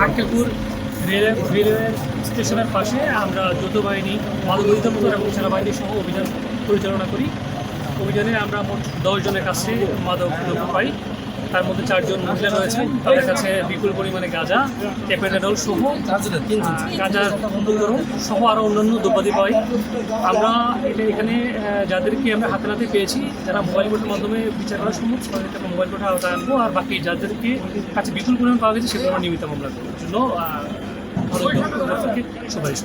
Akkelpur railway স্টেশনের পাশে আমরা যৌথ বাহিনী, মাদক অধিদপ্তর এবং সেনাবাহিনী সহ অভিযান পরিচালনা করি। অভিযানে আমরা মোট 10 জনের কাছে মাদক দ্রব্য পাই। তার মধ্যে 4 জন মহিলা রয়েছে। তাদের কাছে বিপুল পরিমাণে গাঁজা, এপেনাডল সহ গাঁজার উপকরণ সহ আরও অন্যান্য দ্রব্যাদি পাই। আমরা এখানে যাদেরকে আমরা হাতে নাতে পেয়েছি, যারা মোবাইল কোর্টের মাধ্যমে বিচার করা সম্ভব, তাদেরকে আমরা মোবাইল কোর্টে আওতায় আনবো। আর বাকি যাদেরকে কাছে বিপুল পরিমাণ পাওয়া গেছে সেগুলো নিয়মিত মামলা করার জন্য সুপারিশ